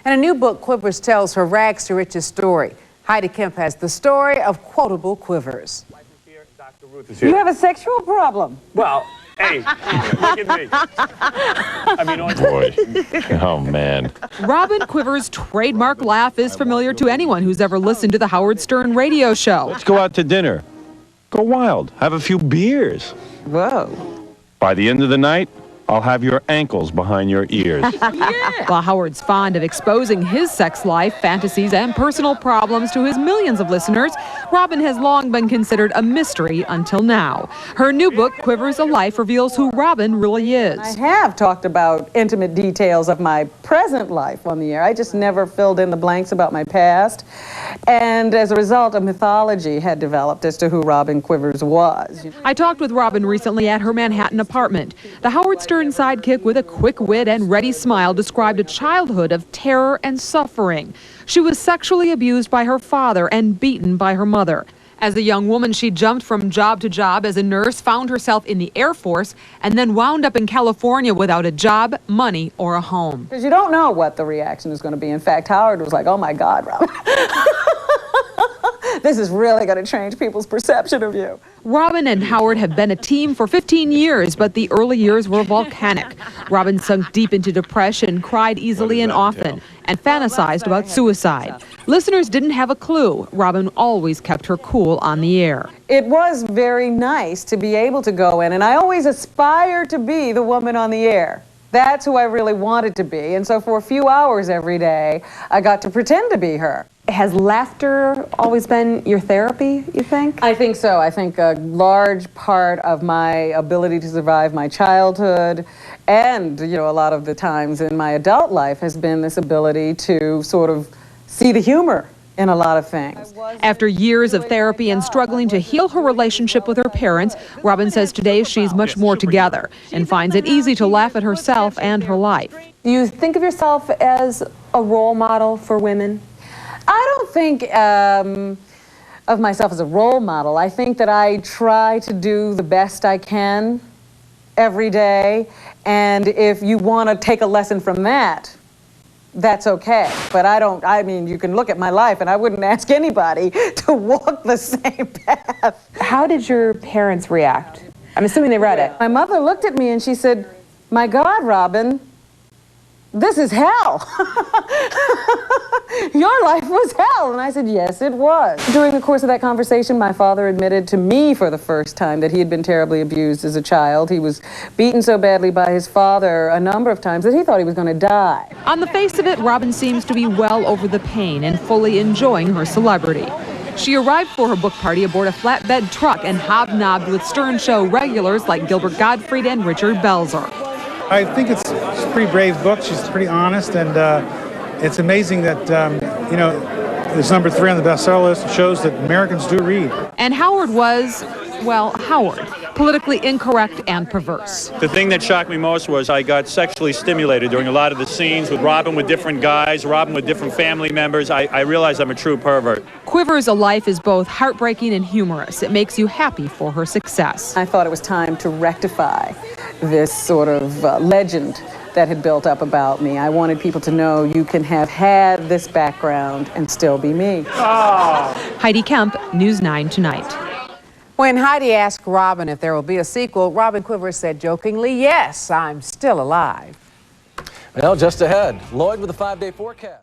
In a new book, Quivers tells her rags to riches story. Heidi Kemp has the story of quotable Quivers. You have a sexual problem. Well, hey, look at me. I mean, boy. Oh, man. Robin Quivers' trademark laugh is familiar to anyone who's ever listened to the Howard Stern radio show. Let's go out to dinner. Go wild. Have a few beers. Whoa. By the end of the night, I'll have your ankles behind your ears. Yeah. While Howard's fond of exposing his sex life, fantasies, and personal problems to his millions of listeners, Robin has long been considered a mystery until now. Her new book, Quivers, a Life, reveals who Robin really is. I have talked about intimate details of my present life on the air. I just never filled in the blanks about my past. And as a result, a mythology had developed as to who Robin Quivers was. I talked with Robin recently at her Manhattan apartment. The Howard Stern sidekick with a quick wit and ready smile described a childhood of terror and suffering. She was sexually abused by her father and beaten by her mother. As a young woman, she jumped from job to job as a nurse, found herself in the Air Force, and then wound up in California without a job, money, or a home. Because you don't know what the reaction is going to be. In fact, Howard was like, oh my God, Robin. This is really going to change people's perception of you. Robin and Howard have been a team for 15 years, but the early years were volcanic. Robin sunk deep into depression, cried easily and often, and fantasized about suicide. Listeners didn't have a clue. Robin always kept her cool on the air. It was very nice to be able to go in, and I always aspired to be the woman on the air. That's who I really wanted to be, and so for a few hours every day, I got to pretend to be her. Has laughter always been your therapy, you think? I think so. I think a large part of my ability to survive my childhood and, a lot of the times in my adult life has been this ability to sort of see the humor in a lot of things. After years of therapy and struggling to heal her relationship with her parents, Robin says today she's much more together and finds it easy to laugh at herself and her life. Do you think of yourself as a role model for women? I don't think of myself as a role model. I think that I try to do the best I can every day, and if you want to take a lesson from that, that's okay. But you can look at my life and I wouldn't ask anybody to walk the same path. How did your parents react? I'm assuming they read it. My mother looked at me and she said, my God, Robin, this is hell. Your life was hell. And I said, yes, it was. During the course of that conversation, my father admitted to me for the first time that he had been terribly abused as a child. He was beaten so badly by his father a number of times that he thought he was going to die. On the face of it, Robin seems to be well over the pain and fully enjoying her celebrity. She arrived for her book party aboard a flatbed truck and hobnobbed with Stern Show regulars like Gilbert Gottfried and Richard Belzer. I think it's a pretty brave book. She's pretty honest, and it's amazing that, it's number 3 on the bestseller list. It shows that Americans do read. And Howard was, well, Howard, politically incorrect and perverse. the thing that shocked me most was I got sexually stimulated during a lot of the scenes with Robin with different guys, Robin with different family members. I realized I'm a true pervert. Quivers, a Life is both heartbreaking and humorous. It makes you happy for her success. I thought it was time to rectify this sort of legend that had built up about me. I wanted people to know you can have had this background and still be me. Oh. Heidi Kemp, News 9 Tonight. When Heidi asked Robin if there will be a sequel, Robin Quivers said jokingly, yes, I'm still alive. Well, just ahead, Lloyd with a 5-day forecast.